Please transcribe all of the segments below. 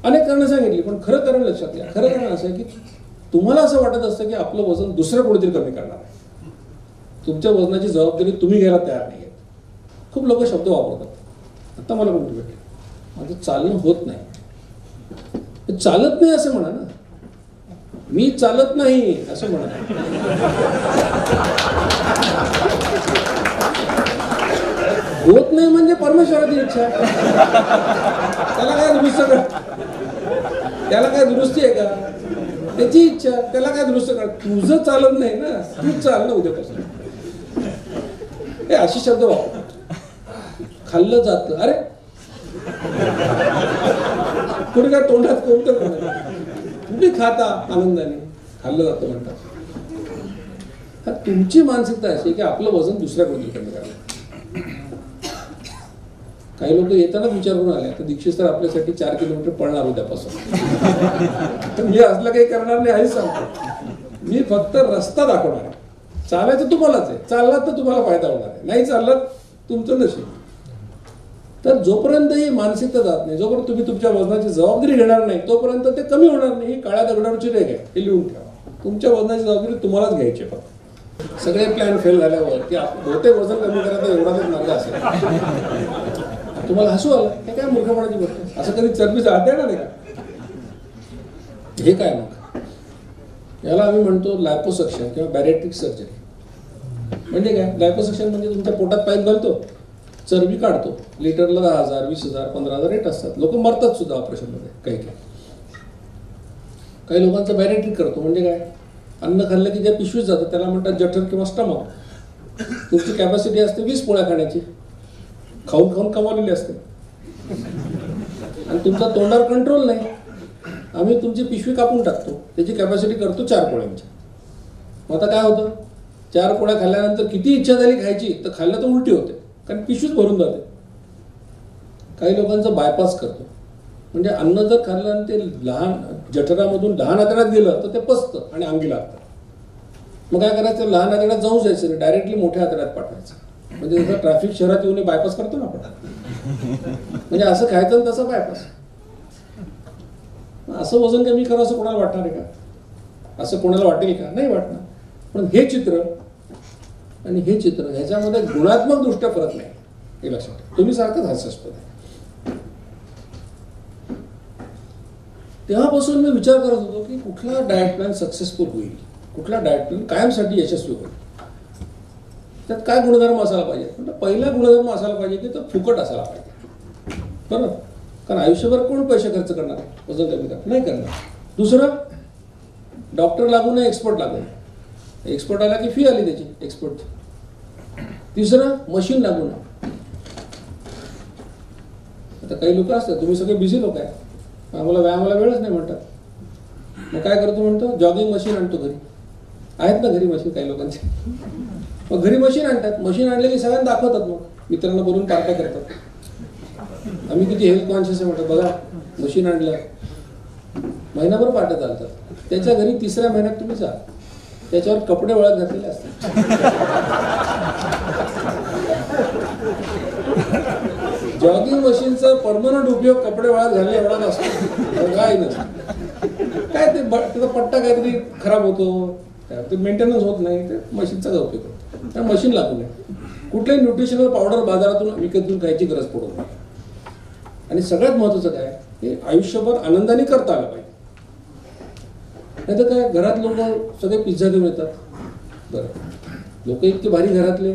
अनेक कारणं सांगितली, पण खरं कारण लक्षात घ्या. खरं कारण असं आहे की तुम्हाला असं वाटत असतं की आपलं वजन दुसरं कोणीतरी कमी करणार आहे. तुमच्या वजनाची जबाबदारी तुम्ही घ्यायला तयार नाही आहेत. खूप लोक शब्द वापरतात. आता मला कोणती भेटले, माझं चालणं होत नाही. चालत नाही असं म्हणा ना, मी चालत नाही असं म्हणा. होत नाही म्हणजे परमेश्वराची इच्छा. त्याला काय दुरुस्त कर, त्याला काय दुरुस्ती आहे का? त्याची इच्छा, त्याला काय दुरुस्त कर. तुझं चालत नाही ना, तूच चाल ना उद्यापासून. हे अशी शब्द वापर. खाल्लं जातं, अरे कुठे काय तोंडात कोणतं तुम्ही खाता आनंदाने, खाल्लं जातं म्हणतात. तुमची मानसिकता अशी की आपलं वजन दुसऱ्या कोणती कमी करायला. काही लोक येतानाच विचार करून आले, आता दीक्षित सर आपल्यासाठी 4 किलोमीटर पळणार उद्यापासून. तर मी असलं काही करणार नाही हेच सांगतो. मी फक्त रस्ता दाखवणार आहे. चालायचं तुम्हालाच आहे. चाललात तर तुम्हाला फायदा होणार आहे, नाही चाललात तुमचं नशीब. तर जोपर्यंत ही मानसिकता जात नाही, जोपर्यंत तुम्ही तुमच्या वजनाची जबाबदारी घेणार नाही, तोपर्यंत ते कमी होणार नाही. ही काळ्या दगडावरची रेघ आहे, हे लिहून ठेवा. तुमच्या वजनाची जबाबदारी तुम्हालाच घ्यायची आहे. फक्त सगळे प्लॅन फेल झाल्यावर की बहुतेक वजन कमी करायचा एवढाच मार्ग असेल. तुम्हाला हसू आलं, हे काय मूर्खपणाची गोष्ट. असं कधी चरबी जाळता येणार आहे का? हे काय मग? याला आम्ही म्हणतो लायपोसक्शन किंवा बॅरेट्रिक सर्जरी. म्हणजे काय? लायपोसक्शन म्हणजे तुमच्या पोटात पाईप घालतो, चरबी काढतो. लिटरला 10,000, 20,000, 15,000 रेट असतात. लोक मरतात सुद्धा ऑपरेशनमध्ये. काही काही लोकांचं बॅरेट्रिक करतो. म्हणजे काय? अन्न खाल्लं की ज्या पिशवीत जातं त्याला म्हणतात जठर किंवा स्टमक. तुमची कॅपॅसिटी असते 20 पोळ्या खाण्याची, खाऊन खाऊन कमावलेली असते, आणि तुमचा तोंडावर कंट्रोल नाही. आम्ही तुमची पिशवी कापून टाकतो, त्याची कॅपॅसिटी करतो 4 पोळ्यांची. मग आता काय होतं? 4 पोळ्या खाल्ल्यानंतर किती इच्छा झाली खायची, तर खाल्लं तर उलटी होते, कारण पिशवीच भरून जाते. काही लोकांचं बायपास करतो. म्हणजे अन्न जर खाल्लं आणि ते लहान जठरामधून लहान आतड्यात गेलं तर ते पचतं आणि अंगी लागतं. मग काय करायचं? लहान आतड्यात जाऊन जायचं नाही, डायरेक्टली मोठ्या आतड्यात पाठवायचं. म्हणजे जसं ट्रॅफिक शहरात येऊन बायपास करतो ना आपण, म्हणजे असं खायचं आणि तसं बायपास. असं वजन कमी करा असं कोणाला वाटणार आहे का? असं कोणाला वाटेल का? नाही वाटणार. पण हे चित्र आणि हे चित्र ह्याच्यामध्ये गुणात्मक दृष्ट्या फरक नाही, हे लक्षात ठेवा. तुम्ही सारखंच हास्यास्पद आहे. तेव्हापासून मी विचार करत होतो की कुठला डाएट प्लॅन सक्सेसफुल होईल, कुठला डाएट प्लॅन कायमसाठी यशस्वी होईल, त्यात काय गुणधर्म असायला पाहिजे. म्हणजे पहिला गुणधर्म असायला पाहिजे की तो फुकट असायला पाहिजे. बरोबर? कारण आयुष्यभर कोण पैसे खर्च करणार वजन कमी करणार? नाही करणार. दुसरं, डॉक्टर लागू नये, एक्सपर्ट लागू नये. एक्सपर्ट आला की फी आली त्याची एक्सपर्टची. तिसरं, मशीन लागू नये. आता काही लोक असतात, तुम्ही सगळे बिझी लोक आहे, आम्हाला व्यायामाला वेळच नाही म्हणतात. मग काय करतो म्हणतो? जॉगिंग मशीन आणतो घरी. आहेत ना घरी मशीन काही लोकांची. मग घरी मशीन आणतात. मशीन आणले की सगळ्यांना दाखवतात, मग मित्रांना बोलून पार्ट्या करतात. आम्ही किती हेल्थ कॉन्शियस आहे म्हणतात. बघा मशीन आणलं, महिनाभर पार्ट्या चालतात. त्याच्या घरी 3ऱ्या महिन्यात तुम्ही जा, त्याच्यावर कपडे वळत घातलेले असतात. जॉगिंग मशीनचा परमनंट उपयोग कपडे वाळत घालणे एवढा नसतो, काय नसतो. काय ते त्याचा पट्टा काहीतरी खराब होतो, ते मेंटेनन्स होत नाही, ते मशीनचा उपयोग होतो. त्या मशीन लागू नये. कुठल्याही न्यूट्रिशनल पावडर बाजारातून विकत घेऊन खायची गरज पडू नये. आणि सगळ्यात महत्वाचं काय, हे आयुष्यभर आनंदाने करता आलं पाहिजे. नाही तर काय, घरात लोक सगळे पिझ्झा घेऊन येतात. बरं, लोक इतके भारी घरातले,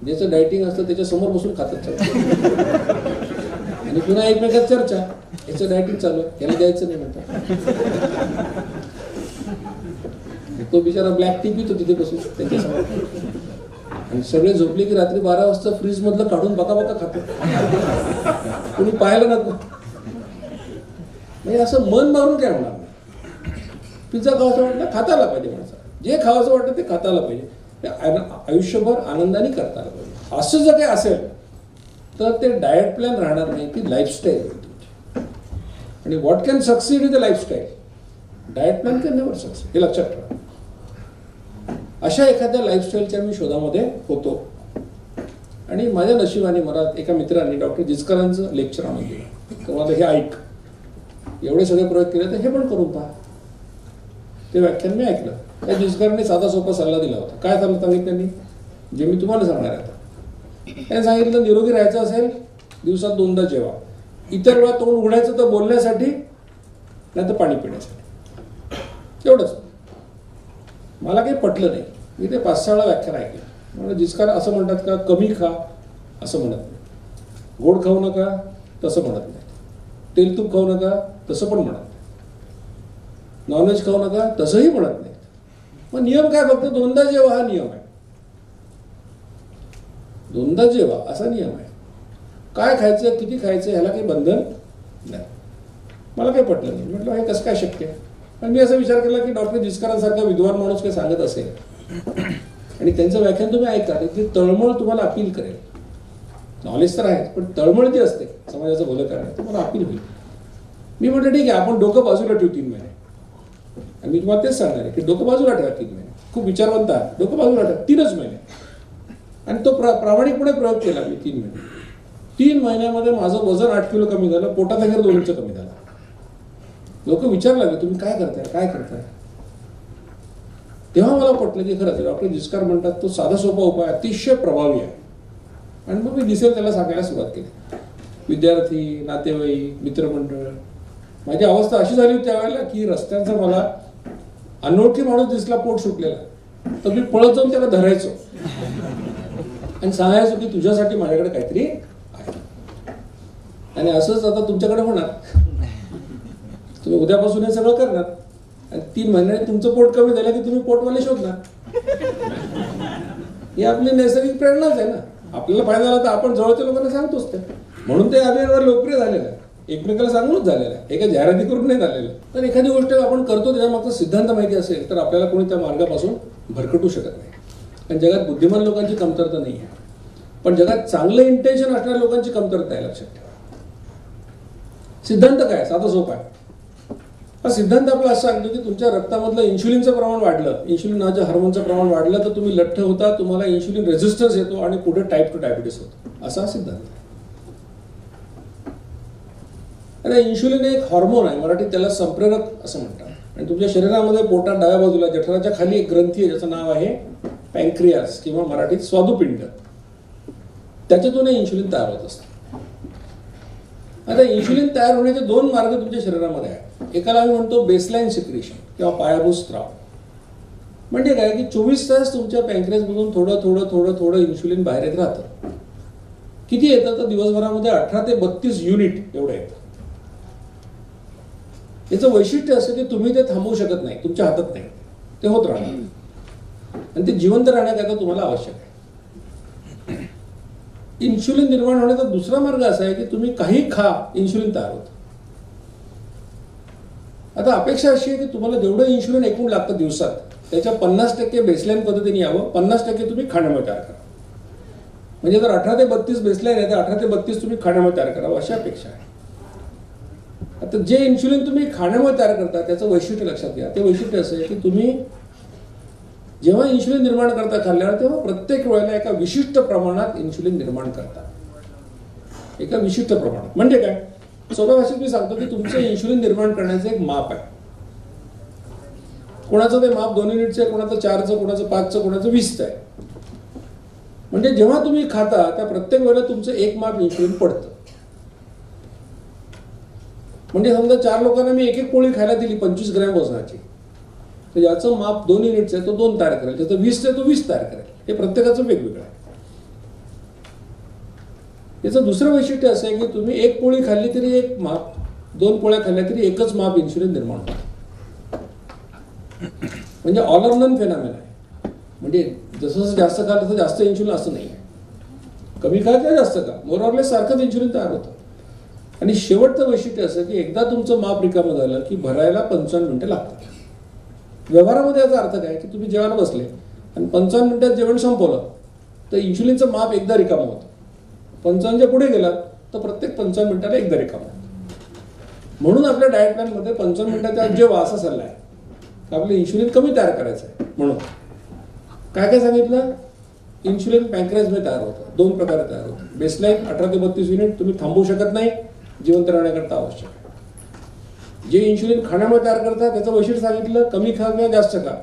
ज्याचं डायटिंग असतं त्याच्या समोर बसून खातात आणि पुन्हा एकमेकात चर्चा, याचं डायटिंग चालू आहे, याला द्यायचं नाही म्हणतात. तो बिचारा ब्लॅक टी पितो तिथे बसून त्याच्यासमोर, आणि सगळे झोपले की रात्री 12 वाजता फ्रीज मधलं काढून बका खातो. कोणी पाहायला नको. म्हणजे असं मन मारून काय होणार नाही. पिझ्झा खावायचं वाटलं खाता आला पाहिजे माणसाला, जे खावायचं वाटतं ते खाता आलं पाहिजे, आयुष्यभर आनंदाने करता आलं पाहिजे. असं जर काही असेल तर ते डाएट प्लॅन राहणार नाही, ती लाईफस्टाईल होईल तुमची. आणि what can succeed in the lifestyle, diet plan can never succeed, हे लक्षात ठेवा. अशा एखाद्या लाईफस्टाईलच्या मी शोधामध्ये होतो, आणि माझ्या नशिबाने मला एका मित्रांनी डॉक्टर जिचकरांचं लेक्चर आणून दिलं. तर मला हे ऐक, एवढे सगळे प्रयोग केले तर हे पण करून पहा. ते व्याख्यान मी ऐकलं. त्या जिचकरांनी साधा सोपा सल्ला दिला होता. काय सांगितलं त्यांनी, जे मी तुम्हाला सांगणार आहे आता. त्यांनी सांगितलं निरोगी राहायचं असेल दिवसात 2दा जेवा. इतर वेळा तोंड उघडायचं तर बोलण्यासाठी, नाही तर पाणी पिण्यासाठी. एवढंच. मला काही पटलं नाही. मी ते 5-6 वेळा व्याख्यान ऐकलं. म्हणजे जिचकार असं म्हणतात का कमी खा, असं म्हणत नाही. गोड खाऊ नका, तसं म्हणत नाही. तेल तूप खाऊ नका, तसं पण म्हणत नाही. नॉनव्हेज खाऊ नका, तसंही म्हणत नाही. मग नियम काय, फक्त 2दा जेवा हा नियम आहे. 2दा जेवा असा नियम आहे. काय खायचं, किती खायचं, ह्याला काही बंधन नाही. मला काही पटलं नाही. म्हटलं हे कसं काय शक्य आहे. पण मी असा विचार केला की डॉक्टर जिचकरांसारखा विद्वान माणूस काही सांगत असेल आणि त्यांचं व्याख्यान तुम्ही ऐका, ती तळमळ तुम्हाला अपील करेल. नॉलेज तर आहे, पण तळमळ जी असते समाजाचं भलं करण्यात, तुम्हाला अपील होईल. मी म्हटलं ठीक आहे, आपण डोकं बाजूला ठेवू 3 महिने. आणि मी तुम्हाला तेच सांगणार आहे की डोकं बाजूला ठेवा 3 महिने. खूप विचारवंत आहे, डोकं बाजूला ठेवा 3च महिने. आणि तो प्रामाणिकपणे प्रयोग केला मी 3 महिने. 3 महिन्यामध्ये माझं वजन 8 किलो कमी झालं, पोटाचा घेर 2 इंच कमी झाला. लोक विचारला लागले तुम्ही काय करताय, काय करताय. तेव्हा मला पटलं की खरंच डॉक्टर जिचकार म्हणतात तो साधा सोपा उपाय अतिशय प्रभावी आहे. आणि मग मी दिसेल त्याला सांगायला सुरुवात केली. विद्यार्थी, नातेवाईक, मित्रमंडळ. माझी अवस्था अशी झाली होती त्यावेळेला की रस्त्यांचा मला अनोळखी माणूस दिसला पोट सुटलेला तर मी पळत जाऊन त्याला धरायचो आणि सांगायचो की तुझ्यासाठी माझ्याकडे काहीतरी आहे. आणि असंच आता तुमच्याकडे होणार. तुम्ही उद्यापासून हे सगळं करणार आणि 3 महिन्याने तुमचं पोट कमी झालं की तुम्ही पोटवाले शोधणार. ही आपली नैसर्गिक प्रेरणाच आहे ना. आपल्याला फायदा झाला तर आपण जवळच्या लोकांना सांगतोच ते. म्हणून ते अभियानावर लोकप्रिय झालेलं आहे. एकमेकाला सांगूनच झालेलं आहे, एका जाहिराती करून नाही झालेलं. तर एखादी गोष्ट आपण करतो त्याच्यामागचा सिद्धांत माहिती असेल तर आपल्याला कोणी त्या मार्गापासून भरकटू शकत नाही. कारण जगात बुद्धिमान लोकांची कमतरता नाही आहे, पण जगात चांगलं इंटेन्शन असणाऱ्या लोकांची कमतरता आहे, लक्षात ठेवा. सिद्धांत काय, साधा सोपा आहे. हा सिद्धांत आपला असं सांगतो की तुमच्या रक्तामधलं इन्शुलिनचं प्रमाण वाढलं, इन्शुलिन नावाच्या हार्मोनचं प्रमाण वाढलं तर तुम्ही लठ्ठ होता, तुम्हाला इन्शुलिन रेझिस्टन्स येतो आणि पुढे टाईप 2 डायबिटीस होतो. असा सिद्धांत. आता इन्शुलिन एक हॉर्मोन आहे, मराठीत त्याला संप्रेरक असं म्हणतात. आणि तुमच्या शरीरामध्ये पोटात डाव्या बाजूला जठराच्या खाली एक ग्रंथी आहे ज्याचं नाव आहे पॅन्क्रियास किंवा मराठीत स्वादुपिंड. त्याच्यातून इन्शुलिन तयार होत असतं. आता इन्शुलिन तयार होण्याचे 2 मार्ग तुमच्या शरीरामध्ये आहेत. एकाला आम्ही म्हणतो बेसलाईन सिक्रेशन किंवा पायाभूत स्त्राव. म्हणजे काय की 24 तास तुमच्या पॅन्क्रियासमधून थोडं थोडं थोडं थोडं इन्शुलिन बाहेर येत राहतं. किती येतं तर दिवसभरामध्ये 18 ते 32 युनिट एवढं येतं. याचं वैशिष्ट्य असं की तुम्ही ते थांबवू शकत नाही, तुमच्या हातात नाही, ते होत राहणार आणि ते जिवंत राहण्याकरता तुम्हाला आवश्यक आहे. इन्शुलिन निर्माण होण्याचा दुसरा मार्ग असा आहे की तुम्ही काही खा, इन्शुलिन तयार होतं. आता अपेक्षा अशी आहे की तुम्हाला जेवढं इन्शुलिन एकूण लागतं दिवसात त्याच्या 50% बेसलाईन पद्धतीने यावं, 50% तुम्ही खाण्यामध्ये तयार करा. म्हणजे जर 18 ते 32 बेसलाईन आहे तर 18 ते 32 तुम्ही खाण्यामध्ये तयार करावं अशी अपेक्षा आहे. आता जे इन्शुलिन तुम्ही खाण्यामध्ये तयार करता त्याचं वैशिष्ट्य लक्षात घ्या. ते वैशिष्ट्य असं आहे की तुम्ही जेव्हा इन्शुलिन निर्माण करता खाल्ल्यावर तेव्हा प्रत्येक वेळेला एका विशिष्ट प्रमाणात इन्शुलिन निर्माण करता. एका विशिष्ट प्रमाणात म्हणजे काय, सोप्या भाषेत मी सांगतो की तुमचं इन्शुलिन निर्माण करण्याचं एक माप आहे. कोणाचं ते माप 2 युनिटचं आहे, कोणाचं 4चं, कोणाचं 5चं, कोणाचं 20चं आहे. म्हणजे जेव्हा तुम्ही खाता त्या प्रत्येक वेळेला तुमचं एक माप इन्शुलिन पडतं. म्हणजे समजा 4 लोकांना मी एक पोळी खायला दिली 25 ग्रॅम वजनाची, तर ज्याचं माप 2 युनिटचं आहे तो 2 तयार करेल, ज्याचं 20चं आहे तो 20 तयार करेल. हे प्रत्येकाचं वेगवेगळं आहे. याचं दुसरं वैशिष्ट्य असं आहे की तुम्ही एक पोळी खाल्ली तरी एक माप, 2 पोळ्या खाल्ल्या तरी एकच माप इन्शुलिन निर्माण होतं. म्हणजे ऑल ऑर नन फेनॉमेना आहे. म्हणजे जसं जसं जास्त खा तसं जास्त इन्शुलिन असं नाही आहे. कमी खा किंवा जास्त खा, मोर ऑर लेस सारखंच इन्शुलिन तयार होतं. आणि शेवटचं वैशिष्ट्य असं की एकदा तुमचं माप रिकामं झालं की भरायला 55 मिनिटं लागतात. व्यवहारामध्ये याचा अर्थ काय की तुम्ही जेवायला बसले आणि 55 मिनिटात जेवण संपवलं तर इन्शुलिनचं माप एकदा रिकामं होतं. 55च्या पुढे गेला तर प्रत्येक 55 मिनिटाला एकदा रिकामं होतं. म्हणून आपल्या डाएट प्लॅनमध्ये 55 मिनिटाच्या आत जेवा असा सल्ला आहे. आपलं इन्शुलिन कमी तयार करायचं आहे. म्हणून काय काय सांगितलं, इन्शुलिन पॅन्क्रियासमध्ये तयार होतं. 2 प्रकारे तयार होतं. बेसलाईन 18 ते 32 युनिट तुम्ही थांबवू शकत नाही, जिवंत राहण्याकरता आवश्यक आहे. जे इन्शुलिन खाण्यामुळे तयार करतात त्याचं वैशिष्ट्य सांगितलं, कमी खा किंवा जास्त खा,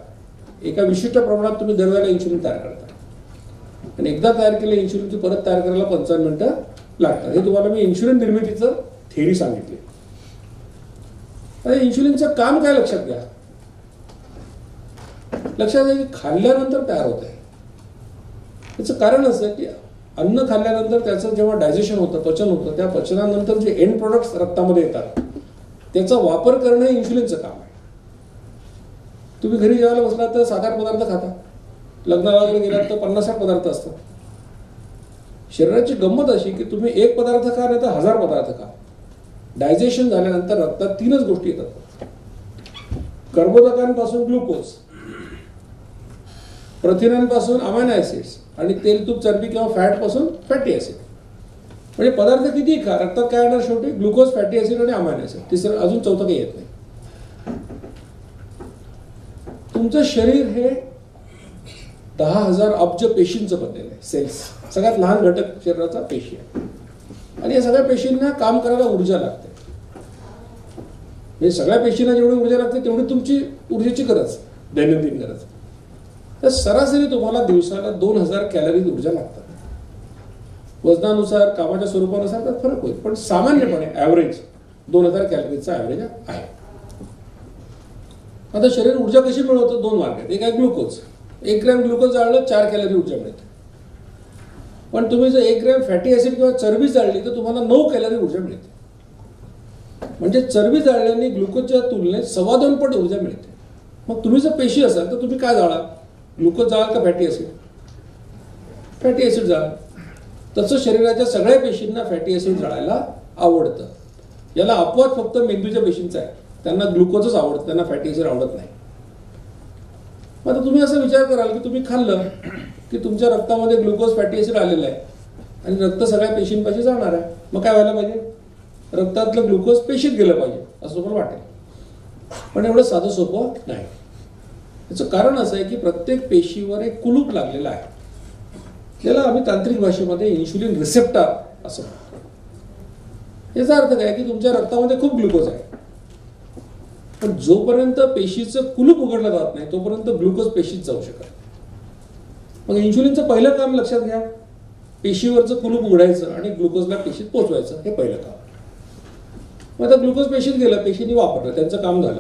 एका विशिष्ट प्रमाणात तुम्ही दरवेळेला इन्शुलिन तयार करता. आणि एकदा तयार केलं इन्शुलिनची परत तयार करायला 55 मिनिटं लागतात. हे तुम्हाला मी इन्शुलिन निर्मितीचं थेअरी सांगितली. आता इन्शुलिनचं काम काय लक्षात घ्या. लक्षात घ्या की खाल्ल्यानंतर तयार होत आहे. त्याचं कारण असं आहे की अन्न खाल्ल्यानंतर त्याचं जेव्हा डायजेशन होतं, पचन होतं, त्या पचनानंतर जे एंड प्रोडक्ट्स रक्तामध्ये येतात त्याचा वापर करणं हे इन्शुलिनचं काम आहे. तुम्ही घरी जेवायला बसला तर 7-8 पदार्थ खाता, लग्नाला वगैरे गेलात तर 50-60 पदार्थ असतात. शरीराची गंमत अशी की तुम्ही एक पदार्थ खा नाही तर 1000 पदार्थ खा, डायजेशन झाल्यानंतर रक्तात 3च गोष्टी येतात. कर्बोदकांपासून ग्लुकोज, प्रथिनांपासून अमायनो ऍसिड्स आणि तेल, तूप, चरबी किंवा फॅट पासून फॅटी ऍसिड. म्हणजे पदार्थ किती खा, रक्तात काय येणार शेवटी? ग्लुकोज, फॅटी ऍसिड आणि अमायनो ऍसिड. तिसरं अजून चौथं काही येत नाही. तुमचं शरीर हे 10,000 अब्ज पेशींचं बनलेलं आहे. सेल्स सगळ्यात लहान घटक शरीराचा पेशी आहे. आणि या सगळ्या पेशींना काम करायला ऊर्जा लागते. म्हणजे सगळ्या पेशींना जेवढी ऊर्जा लागते तेवढी तुमची ऊर्जेची गरज, दैनंदिन गरज. तर सरासरी तुम्हाला दिवसाला 2000 कॅलरीज ऊर्जा लागतात. वजनानुसार, कामाच्या स्वरूपानुसार त्यात फरक होईल, पण सामान्यपणे ॲव्हरेज 2000 कॅलरीजचा ॲव्हरेज आहे. आता शरीर ऊर्जा कशी मिळवतं? 2 मार्ग आहेत. एक आहे ग्लुकोज. 1 ग्रॅम ग्लुकोज जाळलं 4 कॅलरी ऊर्जा मिळते. पण तुम्ही जर 1 ग्रॅम फॅटी ऍसिड किंवा चरबी जाळली तर तुम्हाला 9 कॅलरी ऊर्जा मिळते. म्हणजे चरबी जाळल्याने ग्लुकोजच्या तुलनेत 2.25 पट ऊर्जा मिळते. मग तुम्ही जर पेशी असाल तर तुम्ही काय जाळा? ग्लुकोज जाळाल का फॅटी ऍसिड? फॅटी ऍसिड जाळ. तसं शरीराच्या सगळ्या पेशींना फॅटी ऍसिड जाळायला आवडतं. याला अपवाद फक्त मेंदूच्या पेशींचा आहे. त्यांना ग्लुकोजच आवडतं, त्यांना फॅटी ऍसिड आवडत नाही. आता तुम्ही असा विचार कराल की तुम्ही खाल्लं की तुमच्या रक्तामध्ये ग्लुकोज, फॅटी ऍसिड आलेलं आहे आणि रक्त सगळ्या पेशींपाशी जाणार आहे. मग काय व्हायला पाहिजे? रक्तातलं ग्लुकोज पेशीत गेलं पाहिजे असं तुम्हाला वाटेल. पण एवढं साधं सोपं नाही. याचं कारण असं आहे की प्रत्येक पेशीवर एक कुलूप लागलेलं आहे. त्याला आम्ही तांत्रिक भाषेमध्ये इन्शुलिन रिसेप्टर असं म्हणतो. याचा अर्थ काय की तुमच्या रक्तामध्ये खूप ग्लुकोज आहे, पण जोपर्यंत पेशीचं कुलूप उघडलं जात नाही तोपर्यंत ग्लुकोज पेशीत जाऊ शकत. मग इन्शुलिनचं पहिलं काम लक्षात घ्या, पेशीवरचं कुलूप उघडायचं आणि ग्लुकोजला पेशीत पोहोचवायचं, हे पहिलं काम. मग आता ग्लुकोज पेशीत गेलं, पेशीने वापरलं, त्यांचं काम झालं.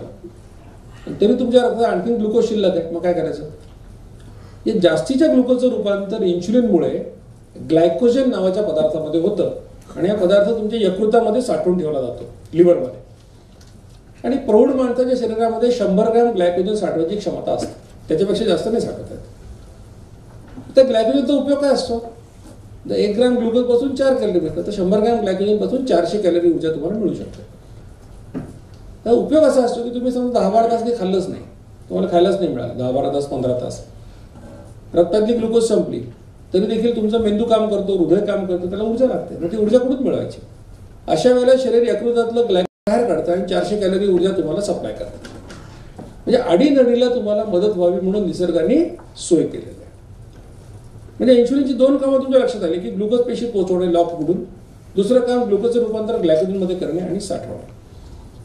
तरी तुमच्या रक्तात आणखी ग्लुकोज शिल्लक आहे. मग काय करायचं? या जास्तीच्या ग्लुकोजचं रूपांतर इन्शुलिनमुळे ग्लायकोजन नावाच्या पदार्थामध्ये होतं आणि हा पदार्थ तुमच्या यकृतामध्ये साठवून ठेवला जातो, लिव्हरमध्ये. आणि प्रौढ माणसाच्या शरीरामध्ये 100 ग्रॅम ग्लायकोजन साठवायची क्षमता असते, त्याच्यापेक्षा जास्त नाही साठवत आहेत. तर ग्लायकोजनचा उपयोग काय असतो? जर 1 ग्रॅम ग्लुकोज पासून 4 कॅलरी मिळतात तर 100 ग्रॅम ग्लायकोजन पासून 400 कॅलरी ऊर्जा तुम्हाला मिळू शकते. त्याचा उपयोग असा असतो की तुम्ही समजा 10-12 तास काही खाल्लंच नाही, तुम्हाला खायलाच नाही मिळालं 10-12 तास, 15 तास, रक्तातली ग्लुकोज संपली तरी देखील तुमचा मेंदू काम करतो, हृदय काम करतो, त्याला ऊर्जा लागते. मग ती ऊर्जा कुठून मिळवायची? अशा वेळेला शरीर यकृतातलं ग्लायकोजन बाहेर काढतं आणि 400 कॅलरी ऊर्जा तुम्हाला सप्लाय करतात. म्हणजे अडीनडीला तुम्हाला मदत व्हावी म्हणून निसर्गाने सोय केलेली आहे. म्हणजे इन्शुलिनची 2 कामं तुमच्या लक्षात आली की ग्लुकोज पेशीत पोहोचवणे, लॉक उघडून. दुसरं काम ग्लुकोजचं रूपांतर ग्लायकोजनमध्ये करणे आणि साठवणे.